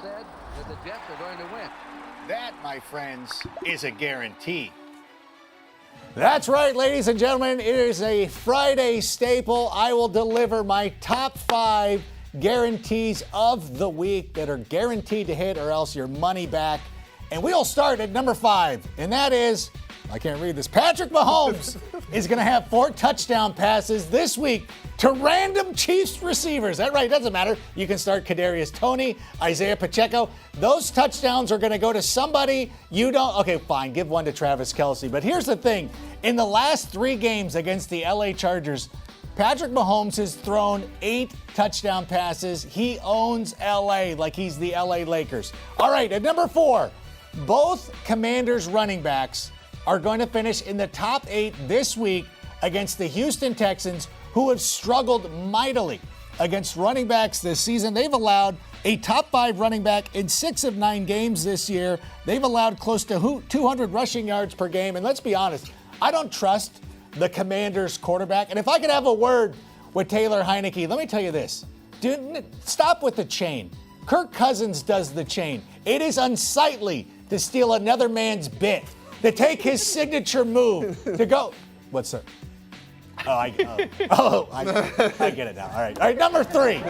said that the Jets are going to win. That, my friends, is a guarantee. That's right, ladies and gentlemen. It is a Friday staple. I will deliver my top 5 guarantees of the week that are guaranteed to hit or else your money back. And we'll start at number 5, and that is, I can't read this, Patrick Mahomes is going to have 4 touchdown passes this week to random Chiefs receivers. That's right, doesn't matter. You can start Kadarius Toney, Isaiah Pacheco. Those touchdowns are going to go to somebody you don't. Okay, fine, give one to Travis Kelce. But here's the thing. In the last 3 games against the LA Chargers, Patrick Mahomes has thrown 8 touchdown passes. He owns LA like he's the LA Lakers. All right, at number 4, both Commanders running backs are going to finish in the top 8 this week against the Houston Texans, who have struggled mightily against running backs this season. They've allowed a top 5 running back in 6 of 9 games this year. They've allowed close to 200 rushing yards per game. And let's be honest, I don't trust the Commanders quarterback. And if I could have a word with Taylor Heineke, let me tell you this. Dude, stop with the chain. Kirk Cousins does the chain. It is unsightly to steal another man's bit, to take his signature move, to go. What's that? I get it now. All right, number 3.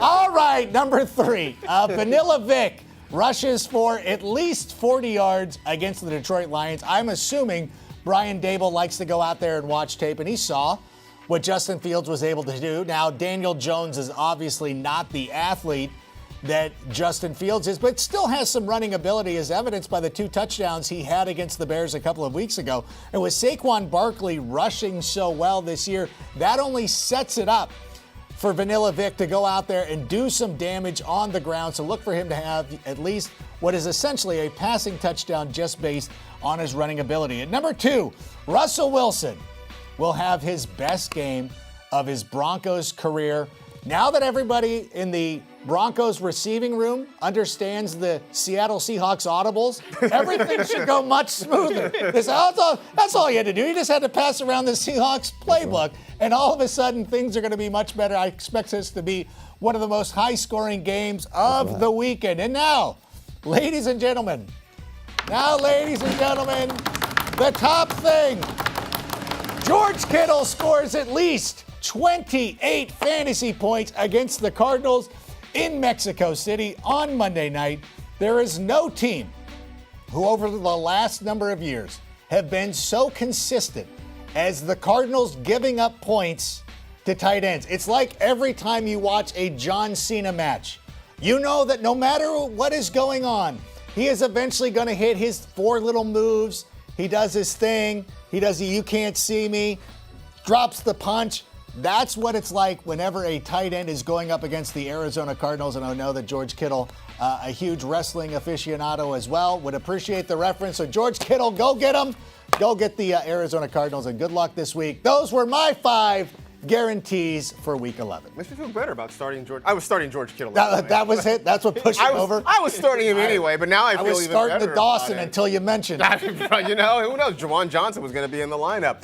All right, number 3. Vanilla Vic rushes for at least 40 yards against the Detroit Lions. I'm assuming Brian Dable likes to go out there and watch tape, and he saw what Justin Fields was able to do. Now, Daniel Jones is obviously not the athlete that Justin Fields is, but still has some running ability, as evidenced by the 2 touchdowns he had against the Bears a couple of weeks ago. And with Saquon Barkley rushing so well this year, that only sets it up for Vanilla Vic to go out there and do some damage on the ground. So look for him to have at least what is essentially a passing touchdown just based on his running ability. At number 2, Russell Wilson will have his best game of his Broncos career. Now that everybody in the Broncos receiving room understands the Seattle Seahawks audibles, everything should go much smoother. That's all you had to do. You just had to pass around the Seahawks playbook, and all of a sudden things are going to be much better. I expect this to be one of the most high-scoring games of the weekend. And now, ladies and gentlemen, the top thing. George Kittle scores at least 28 fantasy points against the Cardinals in Mexico City on Monday night. There is no team who over the last number of years have been so consistent as the Cardinals giving up points to tight ends. It's like every time you watch a John Cena match, you know that no matter what is going on, he is eventually going to hit his 4 little moves. He does his thing. He does the "you can't see me," drops the punch. That's what it's like whenever a tight end is going up against the Arizona Cardinals. And I know that George Kittle, a huge wrestling aficionado as well, would appreciate the reference. So George Kittle, go get him. Go get the Arizona Cardinals, and good luck this week. Those were my 5 guarantees for Week 11. Makes me feel better about starting George. I was starting George Kittle. That was it? That's what pushed him over? I was starting him anyway, but now I feel even better. I was starting the Dawson until you mentioned it. You know, who knows? Jawan Johnson was going to be in the lineup.